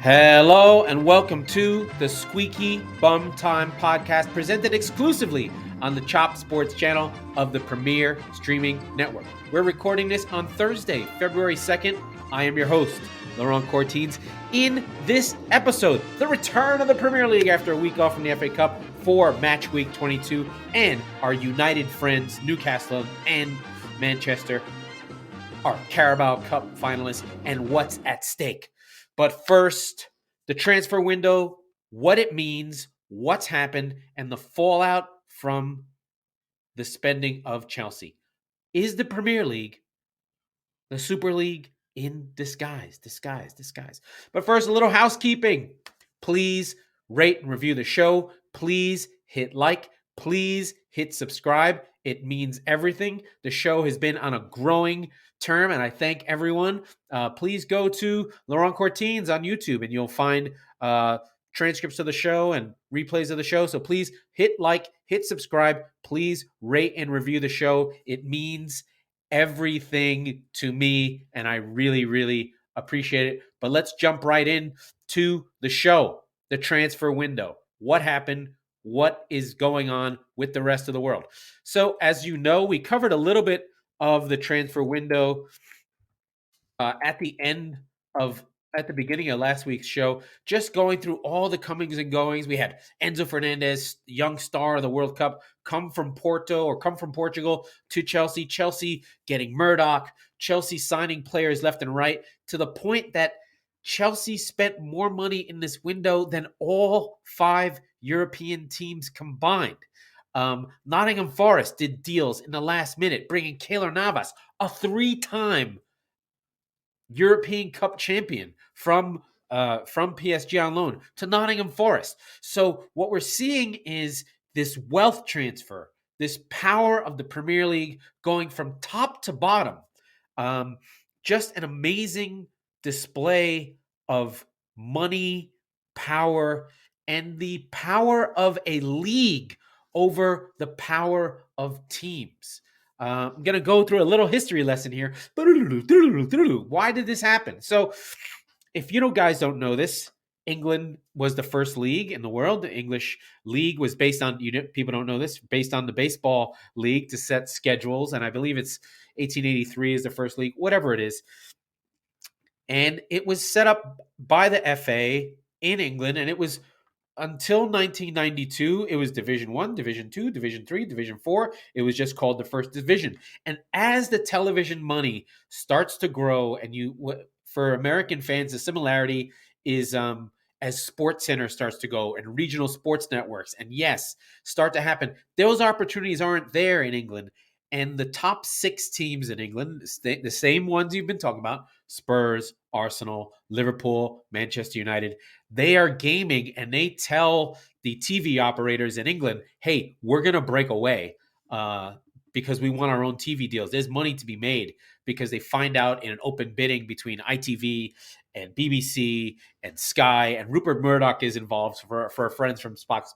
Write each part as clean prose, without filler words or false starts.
Hello and welcome to the Squeaky Bum Time podcast, presented exclusively on the Chop Sports channel of the Premier Streaming Network. We're recording this on Thursday, February 2nd. I am your host, Laurent Courtines. In this episode, the return of the Premier League after a week off from the FA Cup for match week 22, and our United friends Newcastle and Manchester, our Carabao Cup finalists, and what's at stake. But first, the transfer window, what it means, what's happened, and the fallout from the spending of Chelsea. Is the Premier League the Super League in disguise? But first, a little housekeeping. Please rate and review the show. Please hit like. Please hit subscribe. It means everything. The show has been on a growing term, and I thank everyone. Please go to Laurent Courtines on YouTube, and you'll find transcripts of the show and replays of the show. So please hit like, hit subscribe. Please rate and review the show. It means everything to me, and I really, really appreciate it. But let's jump right in to the show, the transfer window. What happened? What is going on with the rest of the world? So, as you know, we covered a little bit of the transfer window at the beginning of last week's show, just going through all the comings and goings. We had Enzo Fernandez, young star of the World Cup, come from Portugal to Chelsea. Chelsea getting Murdoch. Chelsea signing players left and right, to the point that Chelsea spent more money in this window than all 5 European teams combined. Nottingham Forest did deals in the last minute, bringing Keylor Navas, a 3-time European Cup champion from PSG on loan, to Nottingham Forest. So what we're seeing is this wealth transfer, this power of the Premier League going from top to bottom. Just an amazing display of money, power, and the power of a league over the power of teams. I'm going to go through a little history lesson here. Why did this happen? So if you guys don't know this, England was the first league in the world. The English league was based on, people don't know this, based on the baseball league to set schedules. And I believe it's 1883 is the first league, whatever it is. And it was set up by the FA in England, and it was until 1992, it was Division 1, Division 2, Division 3, Division 4. It was just called the First Division. And as the television money starts to grow, and for American fans, the similarity is as SportsCenter starts to go and regional sports networks, and yes, start to happen. Those opportunities aren't there in England. And the top 6 teams in England, the same ones you've been talking about, Spurs, Arsenal, Liverpool, Manchester United, they are gaming, and they tell the TV operators in England, hey, we're going to break away because we want our own TV deals. There's money to be made, because they find out in an open bidding between ITV and BBC and Sky, and Rupert Murdoch is involved for our friends from Fox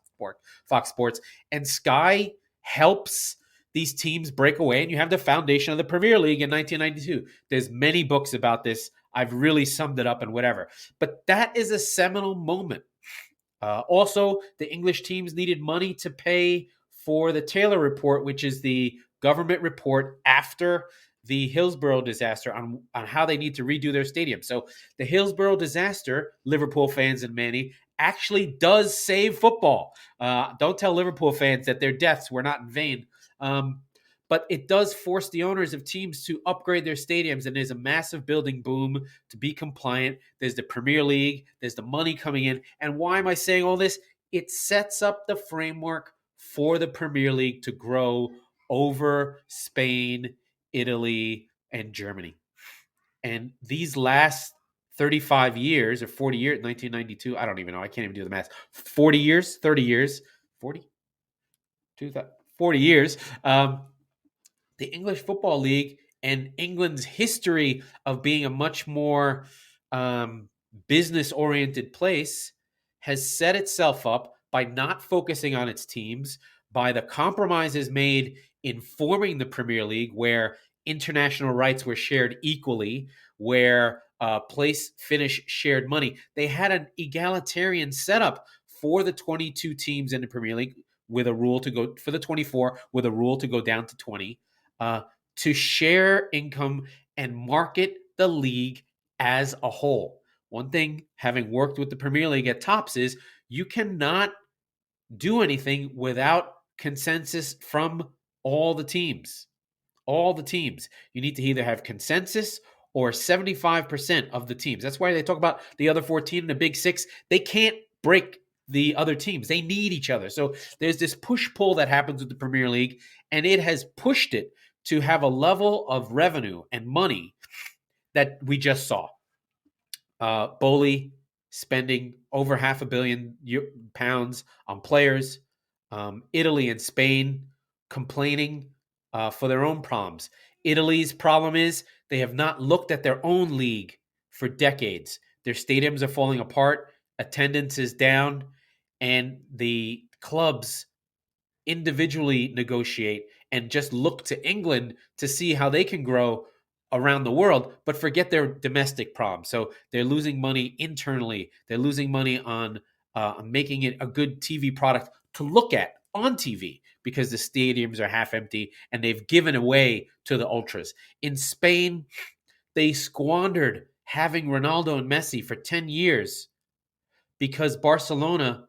Sports. And Sky helps these teams break away, and you have the foundation of the Premier League in 1992. There's many books about this. I've really summed it up and whatever. But that is a seminal moment. Also, the English teams needed money to pay for the Taylor Report, which is the government report after the Hillsborough disaster on how they need to redo their stadium. So the Hillsborough disaster, Liverpool fans and many, actually does save football. Don't tell Liverpool fans that their deaths were not in vain. But it does force the owners of teams to upgrade their stadiums, and there's a massive building boom to be compliant. There's the Premier League. There's the money coming in. And why am I saying all this? It sets up the framework for the Premier League to grow over Spain, Italy, and Germany. And these last 35 years or 40 years, 1992, I don't even know. I can't even do the math. 40 years, 30 years, 40? 40 years. The English Football League and England's history of being a much more business-oriented place has set itself up by not focusing on its teams, by the compromises made in forming the Premier League, where international rights were shared equally, where place, finish, shared money. They had an egalitarian setup for the 22 teams in the Premier League with a rule to go for the 24 with a rule to go down to 20 to share income and market the league as a whole. One thing, having worked with the Premier League at Tops, is you cannot do anything without consensus from all the teams. All the teams. You need to either have consensus or 75% of the teams. That's why they talk about the other 14 in the Big Six. They can't break the other teams. They need each other. So there's this push-pull that happens with the Premier League, and it has pushed it to have a level of revenue and money that we just saw. Bowley spending over £500 million on players. Italy and Spain complaining for their own problems. Italy's problem is they have not looked at their own league for decades. Their stadiums are falling apart, attendance is down, and the clubs individually negotiate and just look to England to see how they can grow around the world, but forget their domestic problems. So they're losing money internally. They're losing money on making it a good TV product to look at on TV because the stadiums are half empty and they've given away to the ultras. In Spain, they squandered having Ronaldo and Messi for 10 years because Barcelona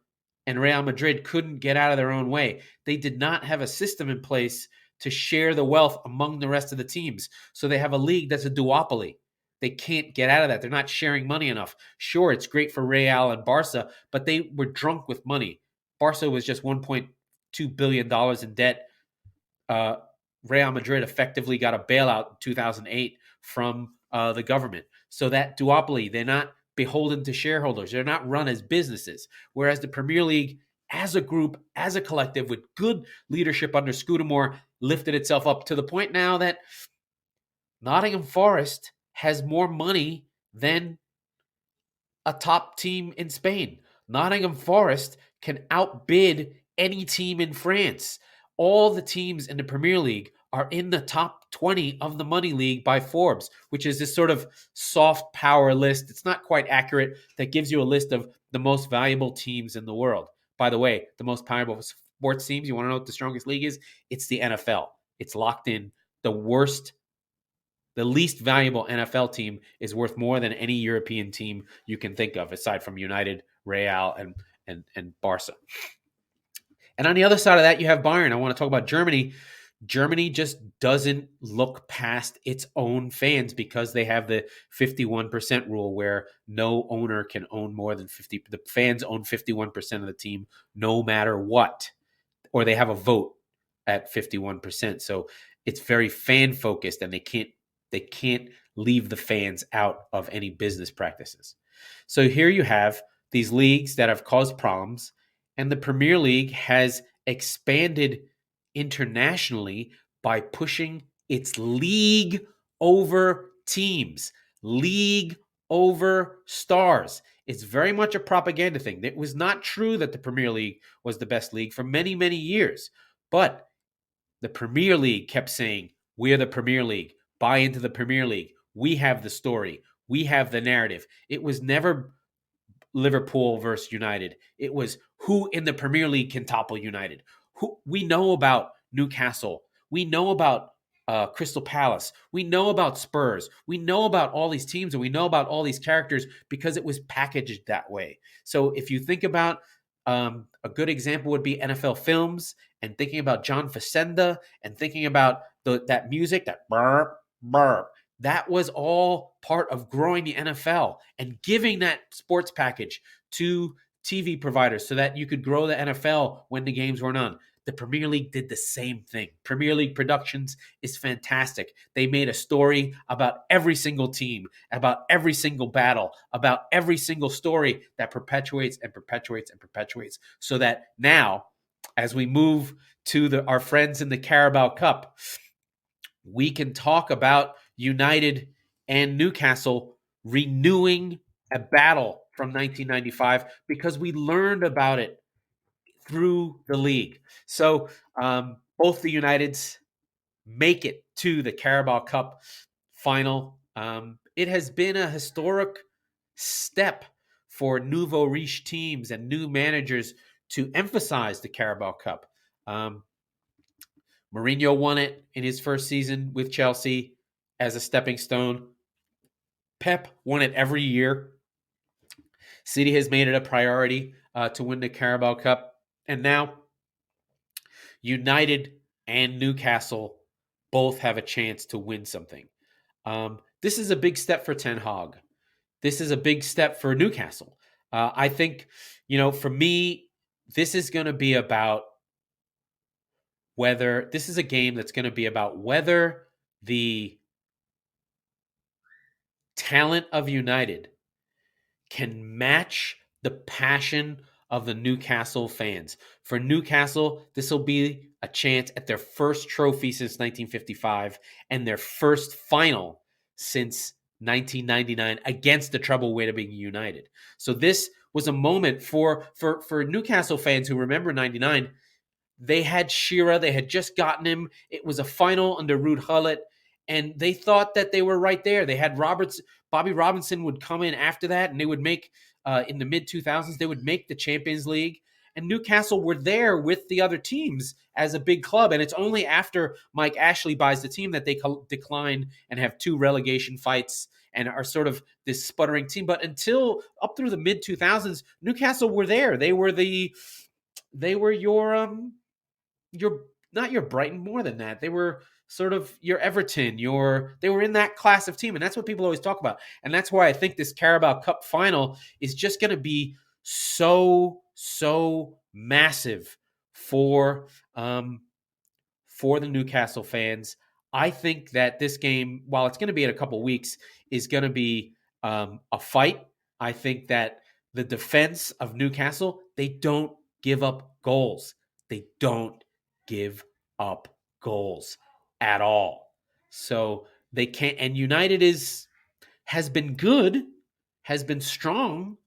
and Real Madrid couldn't get out of their own way. They did not have a system in place to share the wealth among the rest of the teams. So they have a league that's a duopoly. They can't get out of that. They're not sharing money enough. Sure, it's great for Real and Barca, but they were drunk with money. Barca was just $1.2 billion in debt. Real Madrid effectively got a bailout in 2008 from the government. So that duopoly, they're not beholden to shareholders. They're not run as businesses. Whereas the Premier League, as a group, as a collective, with good leadership under Scudamore, lifted itself up to the point now that Nottingham Forest has more money than a top team in Spain. Nottingham Forest can outbid any team in France. All the teams in the Premier League are in the top 20 of the Money League by Forbes, which is this sort of soft power list. It's not quite accurate. That gives you a list of the most valuable teams in the world. By the way, the most valuable sports teams, you want to know what the strongest league is? It's the NFL. It's locked in. The least valuable NFL team is worth more than any European team you can think of, aside from United, Real, and Barca. And on the other side of that, you have Bayern. I want to talk about Germany. Germany just doesn't look past its own fans because they have the 51% rule where no owner can own more than 50. The fans own 51% of the team no matter what, or they have a vote at 51%. So it's very fan focused, and they can't leave the fans out of any business practices. So here you have these leagues that have caused problems, and the Premier League has expanded internationally by pushing its league over teams, league over stars. It's very much a propaganda thing. It was not true that the Premier League was the best league for many, many years, but the Premier League kept saying, we're the Premier League. Buy into the Premier League. We have the story. We have the narrative. It was never Liverpool versus United. It was who in the Premier League can topple United. Who we know about Newcastle. We know about Crystal Palace. We know about Spurs. We know about all these teams, and we know about all these characters because it was packaged that way. So if you think about a good example would be NFL Films, and thinking about John Facenda, and thinking about that music, that burp, burp. That was all part of growing the NFL and giving that sports package to TV providers so that you could grow the NFL when the games weren't on. The Premier League did the same thing. Premier League Productions is fantastic. They made a story about every single team, about every single battle, about every single story that perpetuates and perpetuates and perpetuates, so that now, as we move to our friends in the Carabao Cup, we can talk about United and Newcastle renewing a battle from 1995 because we learned about it through the league. So both the Uniteds make it to the Carabao Cup final. it has been a historic step for nouveau riche teams and new managers to emphasize the Carabao Cup. Um, Mourinho won it in his first season with Chelsea as a stepping stone. Pep won it every year. City has made it a priority to win the Carabao Cup. And now United and Newcastle both have a chance to win something. This is a big step for Ten Hag. This is a big step for Newcastle. I think, for me, this is going to be about whether this is a game that's going to be about whether the talent of United can match the passion of the Newcastle fans. For Newcastle, this will be a chance at their first trophy since 1955 and their first final since 1999 against the treble-weight of being United. So this was a moment for Newcastle fans who remember 99. They had Shearer. They had just gotten him. It was a final under Ruud Gullit, and they thought that they were right there. They had Bobby Robinson would come in after that, and they would make, in the mid-2000s, they would make the Champions League. And Newcastle were there with the other teams as a big club. And it's only after Mike Ashley buys the team that they decline and have 2 relegation fights and are sort of this sputtering team. But until up through the mid-2000s, Newcastle were there. They were your not your Brighton, more than that. They were sort of your Everton, they were in that class of team. And that's what people always talk about. And that's why I think this Carabao Cup final is just going to be so massive for the Newcastle fans. I think that this game, while it's going to be in a couple weeks, is going to be a fight. I think that the defense of Newcastle, they don't give up goals. They don't give up goals at all. So they can't. And United has been good, has been strong,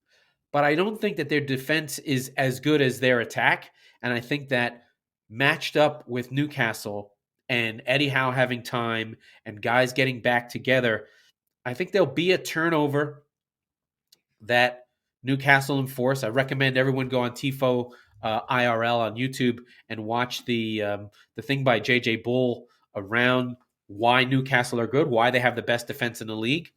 but I don't think that their defense is as good as their attack. And I think that matched up with Newcastle and Eddie Howe having time and guys getting back together, I think there'll be a turnover that Newcastle enforce. I recommend everyone go on Tifo IRL on YouTube and watch the thing by JJ Bull around why Newcastle are good, why they have the best defense in the league.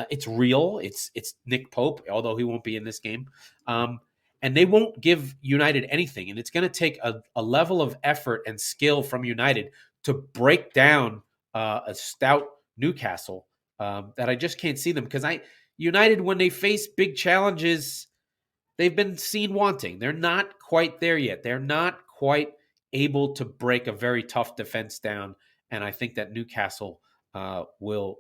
It's real. It's Nick Pope, although he won't be in this game. And they won't give United anything. And it's going to take a level of effort and skill from United to break down a stout Newcastle that I just can't see them. Because United, when they face big challenges, they've been seen wanting. They're not quite there yet. They're not quite able to break a very tough defense down. And I think that Newcastle will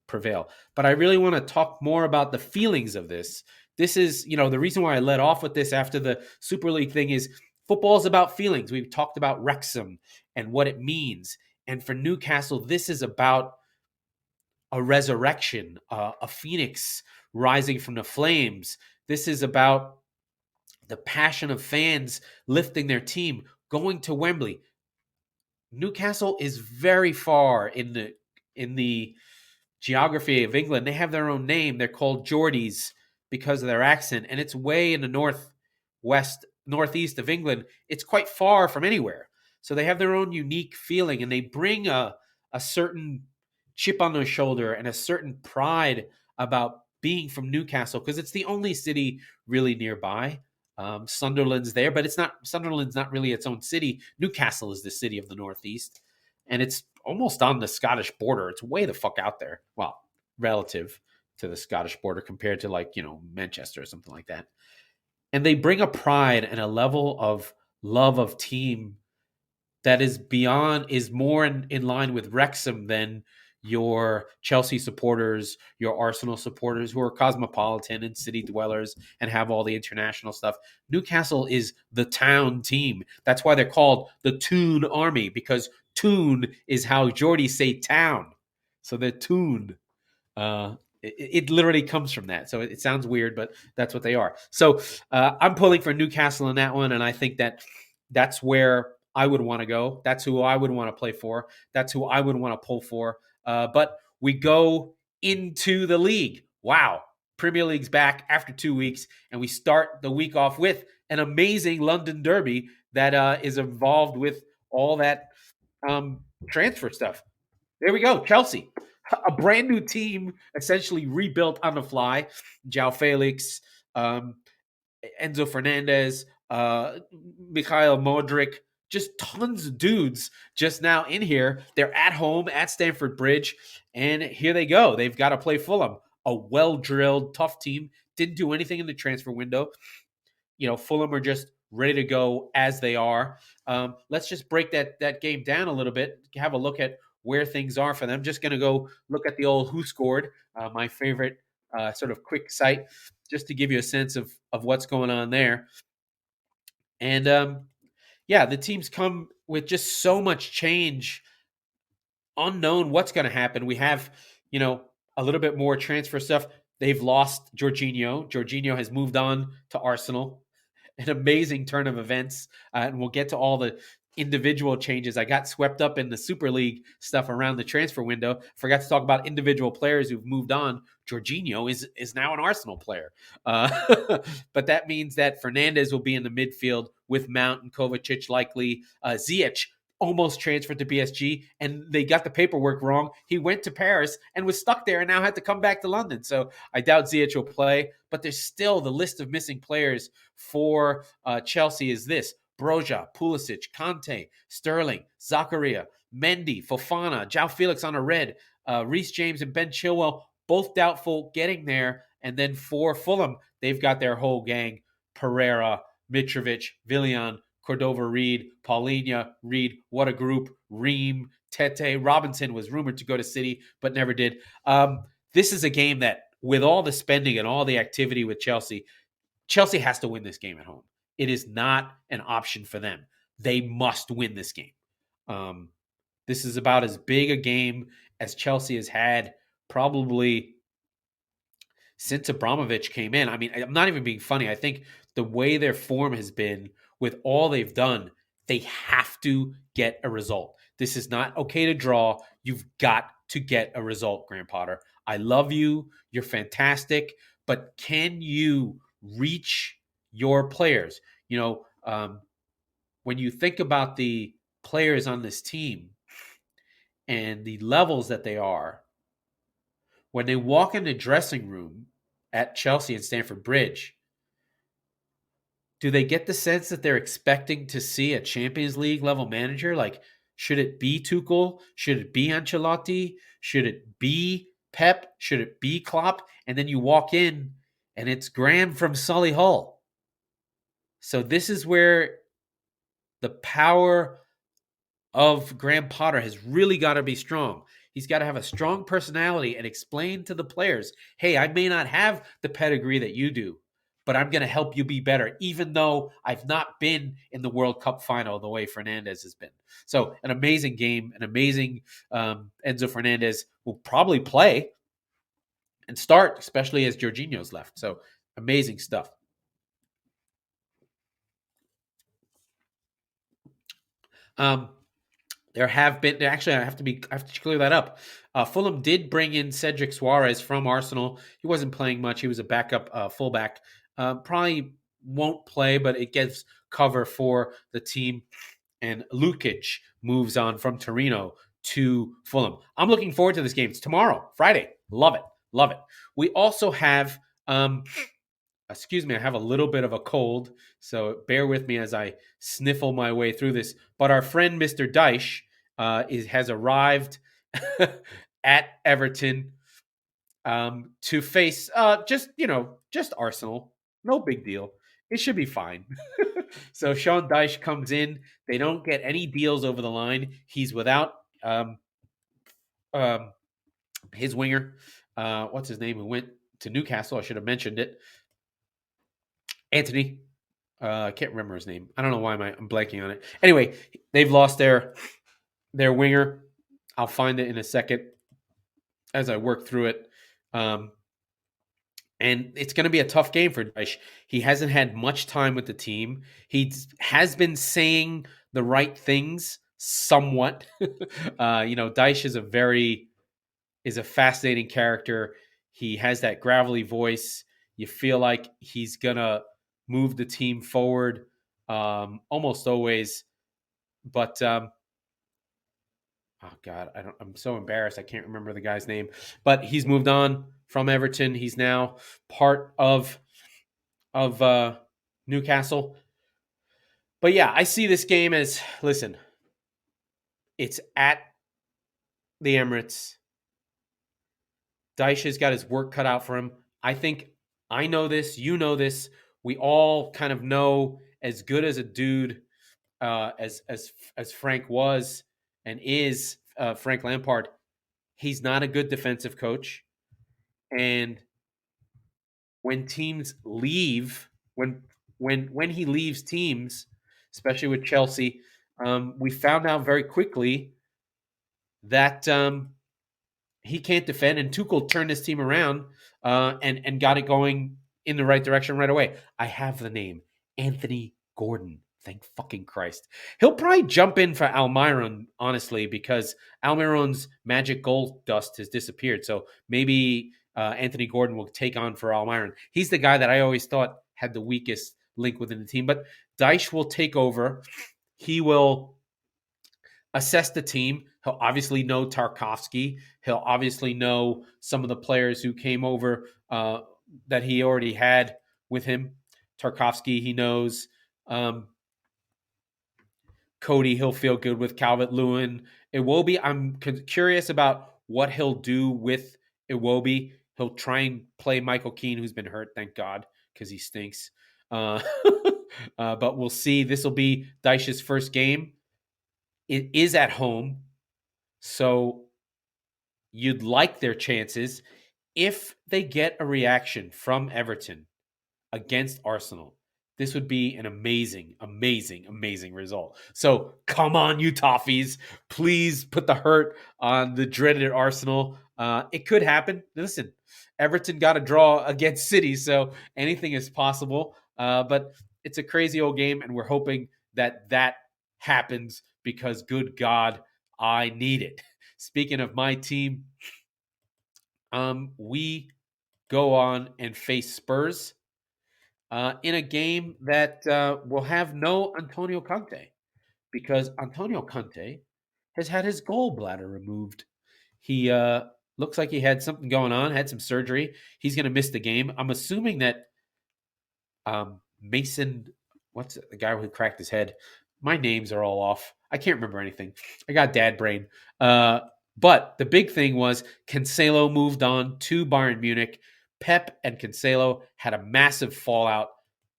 prevail. But I really want to talk more about the feelings of this. This is, the reason why I led off with this after the Super League thing is football is about feelings. We've talked about Wrexham and what it means. And for Newcastle, this is about a resurrection, a phoenix rising from the flames. This is about the passion of fans lifting their team, going to Wembley. Newcastle is very far in the geography of England. They have their own name. They're called Geordies because of their accent, and it's way in the northeast of England. It's quite far from anywhere. So they have their own unique feeling, and they bring a certain chip on their shoulder and a certain pride about being from Newcastle because it's the only city really nearby. Sunderland's there, but Sunderland's not really its own city. Newcastle is the city of the Northeast, and it's almost on the Scottish border. It's way the fuck out there. Well, relative to the Scottish border compared to Manchester or something like that. And they bring a pride and a level of love of team that is more in line with Wrexham than your Chelsea supporters, your Arsenal supporters who are cosmopolitan and city dwellers and have all the international stuff. Newcastle is the town team. That's why they're called the Toon Army, because Toon is how Geordies say town. So they're Toon. It literally comes from that. So it sounds weird, but that's what they are. So I'm pulling for Newcastle in that one, and I think that's where I would want to go. That's who I would want to play for. That's who I would want to pull for. But we go into the league. Wow. Premier League's back after 2 weeks, and we start the week off with an amazing London derby that is involved with all that transfer stuff. There we go. Chelsea, a brand new team, essentially rebuilt on the fly. João Felix, Enzo Fernandez, Mikhail Modric, just tons of dudes just now in here. They're at home at Stamford Bridge, and here they go. They've got to play Fulham, a well-drilled, tough team. Didn't do anything in the transfer window. Fulham are just ready to go as they are. Let's just break that game down a little bit, have a look at where things are for them. Just going to go look at the old Who Scored, my favorite sort of quick site, just to give you a sense of what's going on there. And the teams come with just so much change, unknown what's going to happen. We have, a little bit more transfer stuff. They've lost Jorginho. Jorginho has moved on to Arsenal. An amazing turn of events, and we'll get to all the individual changes. I got swept up in the Super League stuff around the transfer window. Forgot to talk about individual players who've moved on. Jorginho is now an Arsenal player. But that means that Fernandez will be in the midfield with Mount and Kovacic likely. Ziyech almost transferred to PSG, and they got the paperwork wrong. He went to Paris and was stuck there and now had to come back to London. So I doubt Ziyech will play, but there's still the list of missing players for Chelsea is this: Broja, Pulisic, Conte, Sterling, Zakaria, Mendy, Fofana, João Felix on a red, Reece James and Ben Chilwell, both doubtful getting there. And then for Fulham, they've got their whole gang: Pereira, Mitrovic, Willian, Cordova-Reed, Paulinho, Reed, what a group, Ream, Tete. Robinson was rumored to go to City, but never did. This is a game that, with all the spending and all the activity with Chelsea has to win this game at home. It is not an option for them. They must win this game. This is about as big a game as Chelsea has had probably since Abramovich came in. I mean, I'm not even being funny. I think the way their form has been with all they've done, they have to get a result. This is not okay to draw. You've got to get a result, Graham Potter. I love you. You're fantastic. But can you reach your players? When you think about the players on this team and the levels that they are, when they walk in the dressing room at Chelsea and Stamford Bridge, do they get the sense that they're expecting to see a Champions League level manager? Like, should it be Tuchel? Should it be Ancelotti? Should it be Pep? Should it be Klopp? And then you walk in and it's Graham from Solihull. So this is where the power of Graham Potter has really got to be strong. He's got to have a strong personality and explain to the players, hey, I may not have the pedigree that you do, but I'm going to help you be better, even though I've not been in the World Cup final the way Fernandez has been. So an amazing game, an amazing Enzo Fernandez will probably play and start, especially as Jorginho's left. So amazing stuff. There have been actually I have to clear that up. Fulham did bring in Cedric Suarez from Arsenal. He wasn't playing much. He was a backup fullback. Probably won't play, but it gives cover for the team. And Lukic moves on from Torino to Fulham. I'm looking forward to this game. It's tomorrow, Friday. Love it. Love it. We also have excuse me, I have a little bit of a cold, so bear with me as I sniffle my way through this. But our friend Mr. Dyche has arrived at Everton to face just Arsenal. No big deal. It should be fine. So Sean Dyche comes in. They don't get any deals over the line. He's without his winger. What's his name? Who went to Newcastle? I should have mentioned it. Anthony. I can't remember his name. I don't know why I'm blanking on it. Anyway, they've lost their winger. I'll find it in a second as I work through it. And it's going to be a tough game for Dyche. He hasn't had much time with the team. He has been saying the right things somewhat. Dyche is a very is a fascinating character. He has that gravelly voice. You feel like he's gonna move the team forward almost always. But oh god, I'm so embarrassed. I can't remember the guy's name. But he's moved on from Everton. He's now part of Newcastle. But yeah, I see this game as, listen, it's at the Emirates. Dyche has got his work cut out for him. I think I know this. You know this. We all kind of know, as good as a dude as Frank was and is, Frank Lampard. He's not a good defensive coach, and when teams leave, when he leaves teams, especially with Chelsea, we found out very quickly that he can't defend, and Tuchel turned his team around and got it going in the right direction right away. I have the name, Anthony Gordon. Thank fucking Christ. He'll probably jump in for Almiron, honestly, because Almiron's magic goal dust has disappeared. So maybe Anthony Gordon will take on for Almiron. He's the guy that I always thought had the weakest link within the team. But Dyche will take over. He will assess the team. He'll obviously know Tarkowski. He'll obviously know some of the players who came over that he already had with him. Tarkowski, he knows. Cody, he'll feel good with Calvert-Lewin. Iwobi, I'm curious about what he'll do with Iwobi. He'll try and play Michael Keane, who's been hurt, thank God, because he stinks. But we'll see. This will be Dyche's first game. It is at home, so you'd like their chances. If they get a reaction from Everton against Arsenal, this would be an amazing, amazing, amazing result. So come on, you Toffees. Please put the hurt on the dreaded Arsenal. It could happen. Listen, Everton got a draw against City, so anything is possible. But it's a crazy old game, and we're hoping that happens because, good God, I need it. Speaking of my team, we go on and face Spurs in a game that will have no Antonio Conte, because Antonio Conte has had his gallbladder removed. He looks like he had something going on, had some surgery. He's going to miss the game. I'm assuming that Mason, what's the guy who cracked his head? My names are all off. I can't remember anything. I got dad brain. But the big thing was Cancelo moved on to Bayern Munich. Pep and Cancelo had a massive fallout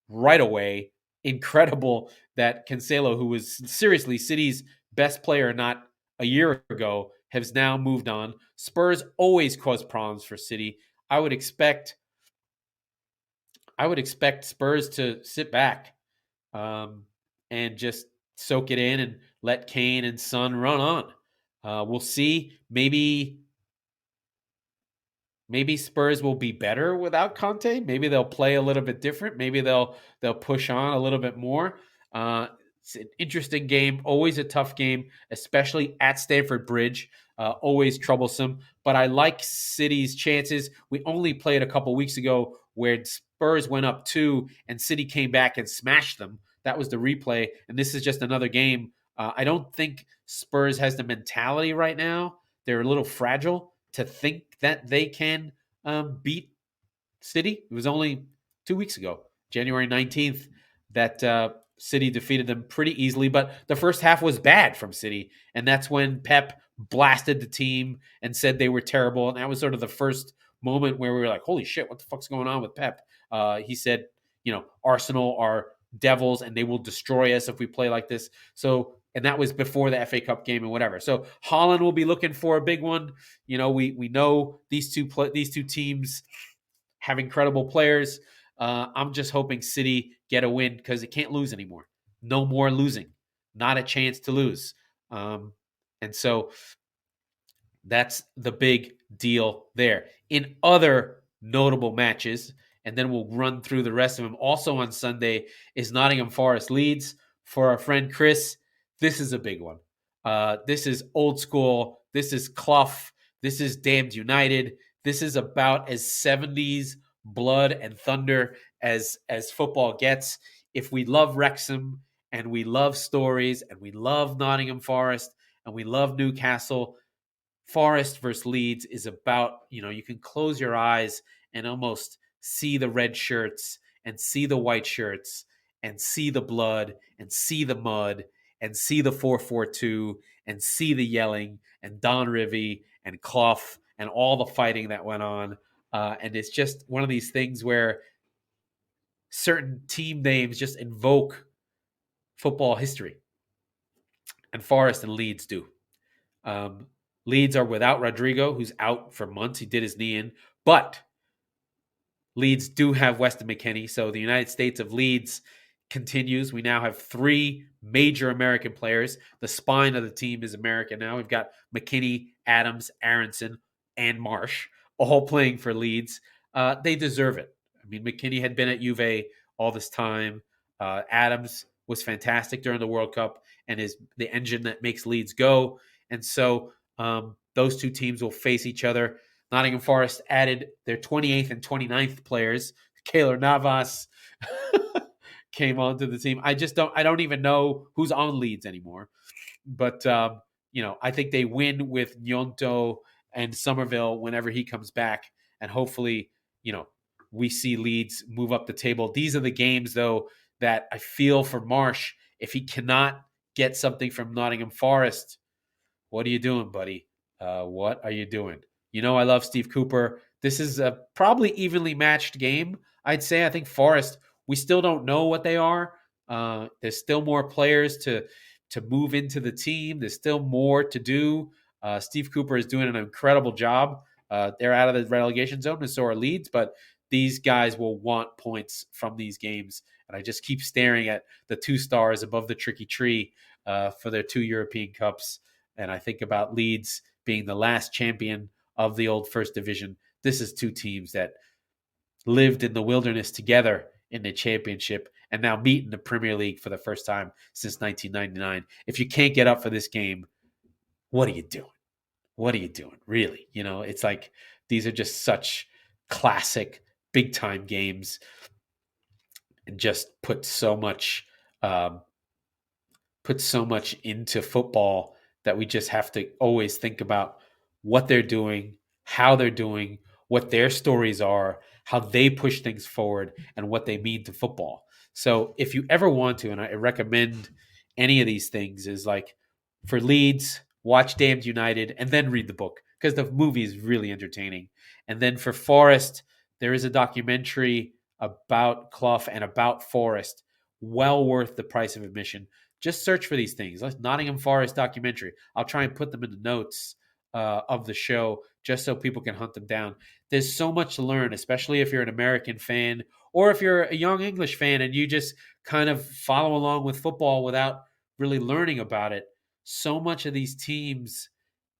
right away. Incredible that Cancelo, who was seriously City's best player not a year ago, has now moved on. Spurs always cause problems for City. I would expect Spurs to sit back and just soak it in and let Kane and Son run on. We'll see. Maybe Spurs will be better without Conte. Maybe they'll play a little bit different. Maybe they'll push on a little bit more. It's an interesting game, always a tough game, especially at Stamford Bridge. Always troublesome. But I like City's chances. We only played a couple weeks ago where Spurs went up 2 and City came back and smashed them. That was the replay. And this is just another game. I don't think Spurs has the mentality right now. They're a little fragile to think that they can beat City. It was only 2 weeks ago, January 19th, that City defeated them pretty easily. But the first half was bad from City. And that's when Pep blasted the team and said they were terrible. And that was sort of the first moment where we were like, holy shit, what the fuck's going on with Pep? He said, Arsenal are devils and they will destroy us if we play like this. So, and that was before the FA Cup game and whatever. So Haaland will be looking for a big one. We know these two teams have incredible players. I'm just hoping City get a win because it can't lose anymore. No more losing. Not a chance to lose. And so that's the big deal there. In other notable matches, and then we'll run through the rest of them. Also on Sunday is Nottingham Forest Leeds. For our friend Chris, this is a big one. This is old school. This is Clough. This is damned United. This is about as 70s blood and thunder as football gets. If we love Wrexham and we love stories and we love Nottingham Forest and we love Newcastle, Forest versus Leeds is about, you can close your eyes and almost see the red shirts and see the white shirts and see the blood and see the mud and see the 4-4-2 and see the yelling and Don Rivy and Clough and all the fighting that went on. And it's just one of these things where certain team names just invoke football history. And Forest and Leeds do. Leeds are without Rodrigo, who's out for months. He did his knee in. But Leeds do have Weston McKennie. So the United States of Leeds continues. We now have 3 major American players. The spine of the team is American now. We've got McKennie, Adams, Aronson, and Marsh all playing for Leeds. They deserve it. I mean, McKennie had been at Juve all this time. Adams was fantastic during the World Cup and is the engine that makes Leeds go. And so those two teams will face each other. Nottingham Forest added their 28th and 29th players. Keylor Navas came onto the team. I don't even know who's on Leeds anymore. But, I think they win with Nyonto and Somerville whenever he comes back. And hopefully, we see Leeds move up the table. These are the games, though, that I feel for Marsh. If he cannot get something from Nottingham Forest, what are you doing, buddy? What are you doing? I love Steve Cooper. This is a probably evenly matched game, I'd say. I think Forest, we still don't know what they are. There's still more players to move into the team. There's still more to do. Steve Cooper is doing an incredible job. They're out of the relegation zone, and so are Leeds, but these guys will want points from these games. And I just keep staring at the 2 stars above the tricky tree for their 2 European Cups. And I think about Leeds being the last champion of the old First Division. This is 2 teams that lived in the wilderness together in the championship and now meet in the Premier League for the first time since 1999. If you can't get up for this game, what are you doing? What are you doing? Really? It's like these are just such classic big-time games and just put so much into football that we just have to always think about what they're doing, how they're doing, what their stories are, how they push things forward, and what they mean to football. So if you ever want to, and I recommend any of these things, is like for Leeds, watch Damned United and then read the book because the movie is really entertaining. And then for Forest, there is a documentary about Clough and about Forest, well worth the price of admission. Just search for these things. Like Nottingham Forest documentary. I'll try and put them in the notes of the show just so people can hunt them down. There's so much to learn, especially if you're an American fan or if you're a young English fan and you just kind of follow along with football without really learning about it. So much of these teams,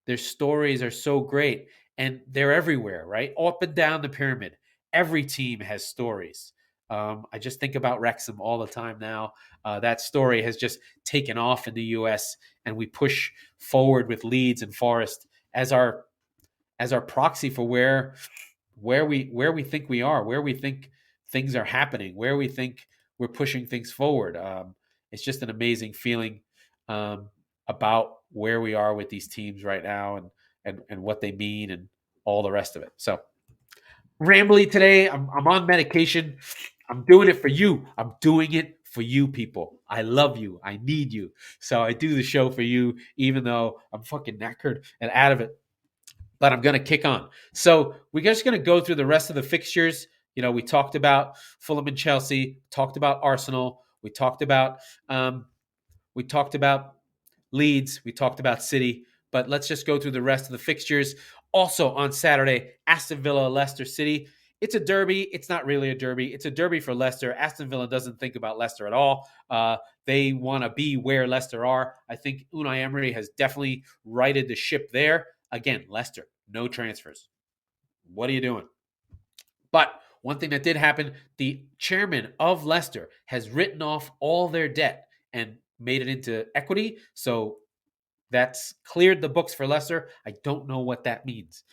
their stories are so great and they're everywhere, right? Up and down the pyramid. Every team has stories. I just think about Wrexham all the time now. That story has just taken off in the U.S. and we push forward with Leeds and Forest as our proxy for where we think we are, where we think things are happening, where we think we're pushing things forward. It's just an amazing feeling about where we are with these teams right now and what they mean and all the rest of it. So rambly today. I'm on medication. I'm doing it for you. I'm doing it for you people. I love you. I need you. So I do the show for you, even though I'm fucking knackered and out of it. But I'm going to kick on. So we're just going to go through the rest of the fixtures. We talked about Fulham and Chelsea, talked about Arsenal. We talked about Leeds. We talked about City. But let's just go through the rest of the fixtures. Also on Saturday, Aston Villa, Leicester City. It's a derby. It's not really a derby. It's a derby for Leicester. Aston Villa doesn't think about Leicester at all. They want to be where Leicester are. I think Unai Emery has definitely righted the ship there. Again, Leicester, no transfers. What are you doing? But one thing that did happen, the chairman of Leicester has written off all their debt and made it into equity. So that's cleared the books for Leicester. I don't know what that means,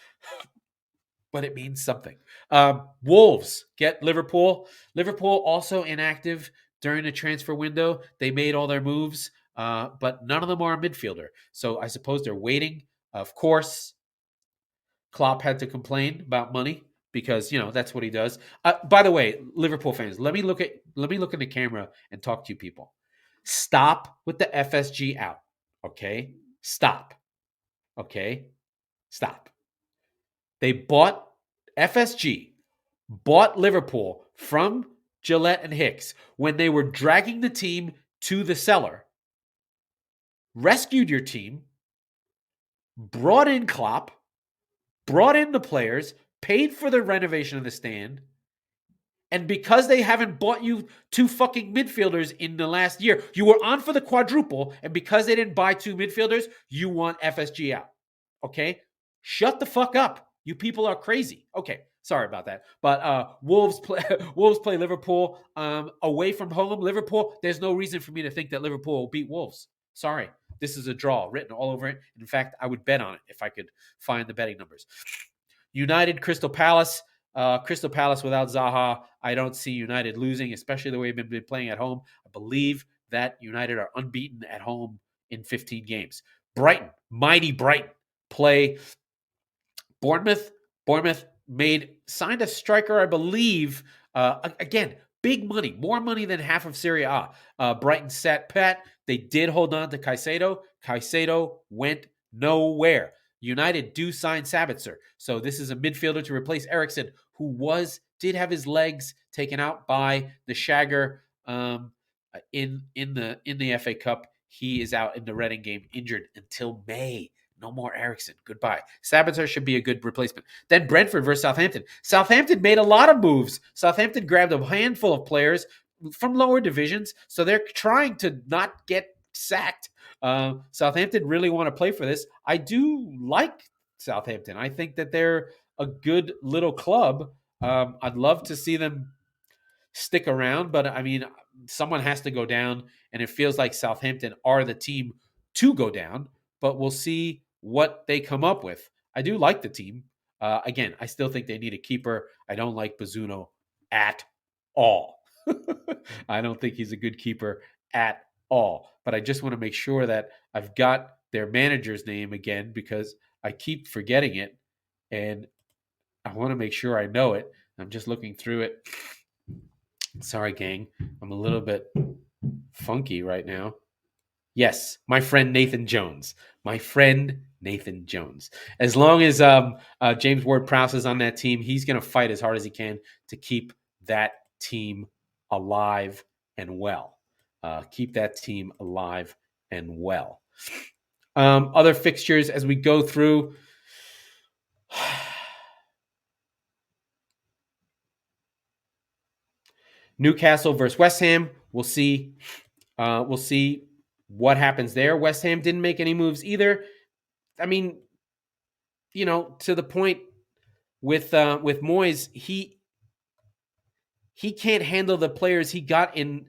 but it means something. Wolves get Liverpool. Liverpool also inactive during the transfer window. They made all their moves, but none of them are a midfielder. So I suppose they're waiting. Of course, Klopp had to complain about money because that's what he does. By the way, Liverpool fans, let me look in the camera and talk to you people. Stop with the FSG out, okay? Stop, okay? Stop. They bought FSG, bought Liverpool from Gillette and Hicks when they were dragging the team to the cellar, rescued your team, brought in Klopp, brought in the players, paid for the renovation of the stand, and because they haven't bought you two fucking midfielders in the last year, you were on for the quadruple, and because they didn't buy two midfielders, you want FSG out. Okay? Shut the fuck up. You people are crazy. Okay, sorry about that. But Wolves play Liverpool away from home. Liverpool, there's no reason for me to think that Liverpool will beat Wolves. Sorry. This is a draw written all over it. In fact, I would bet on it if I could find the betting numbers. United, Crystal Palace. Crystal Palace without Zaha, I don't see United losing, especially the way they've been playing at home. I believe that United are unbeaten at home in 15 games. Brighton, mighty Brighton, play Bournemouth. Bournemouth signed a striker, I believe. Again, big money, more money than half of Serie A. Brighton sat pat. They did hold on to Caicedo. Caicedo went nowhere. United do sign Sabitzer. So this is a midfielder to replace Eriksen, who did have his legs taken out by the Shagger in the FA Cup. He is out in the Reading game, injured until May. No more Eriksen. Goodbye. Sabitzer should be a good replacement. Then Brentford versus Southampton. Southampton made a lot of moves. Southampton grabbed a handful of players from lower divisions, so they're trying to not get sacked. Southampton really want to play for this. I do like Southampton. I think that they're a good little club. I'd love to see them stick around, but I mean, someone has to go down, and it feels like Southampton are the team to go down, but we'll see what they come up with. I do like the team. Again, I still think they need a keeper. I don't like Bazzuno at all. I don't think he's a good keeper at all. But I just want to make sure that I've got their manager's name again because I keep forgetting it, and I want to make sure I know it. I'm just looking through it. Sorry, gang. I'm a little bit funky right now. Yes, my friend Nathan Jones. My friend Nathan Jones. As long as James Ward-Prowse is on that team, he's going to fight as hard as he can to keep that team alive and well. Keep that team alive and well. Other fixtures as we go through. Newcastle versus West Ham. We'll see. We'll see what happens there. West Ham didn't make any moves either. I mean, to the point with Moyes, he can't handle the players he got in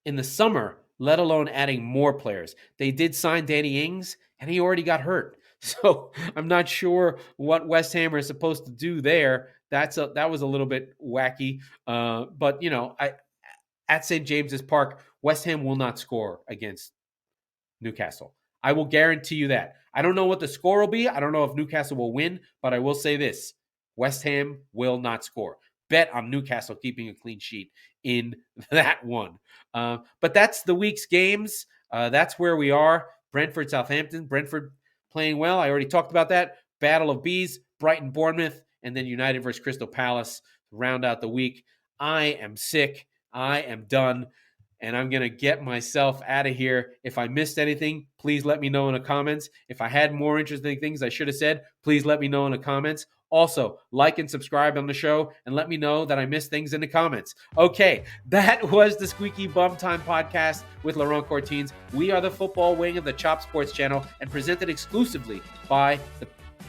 the summer, let alone adding more players. They did sign Danny Ings, and he already got hurt. So I'm not sure what West Ham are supposed to do there. That was a little bit wacky. But at St. James's Park, West Ham will not score against Newcastle. I will guarantee you that. I don't know what the score will be. I don't know if Newcastle will win, but I will say this. West Ham will not score. Bet on Newcastle keeping a clean sheet in that one. But that's the week's games. That's where we are. Brentford, Southampton. Brentford playing well. I already talked about that. Battle of Bees, Brighton, Bournemouth, and then United versus Crystal Palace to round out the week. I am sick. I am done. And I'm going to get myself out of here. If I missed anything, please let me know in the comments. If I had more interesting things I should have said, please let me know in the comments. Also, like and subscribe on the show and let me know that I missed things in the comments. Okay, that was the Squeaky Bum Time podcast with Laurent Courtines. We are the football wing of the Chop Sports channel and presented exclusively by the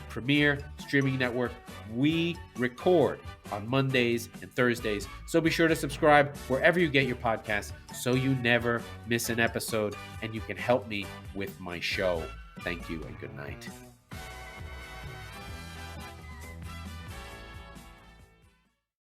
Premier Streaming Network we record on Mondays and Thursdays. So be sure to subscribe wherever you get your podcasts so you never miss an episode and you can help me with my show. Thank you and good night.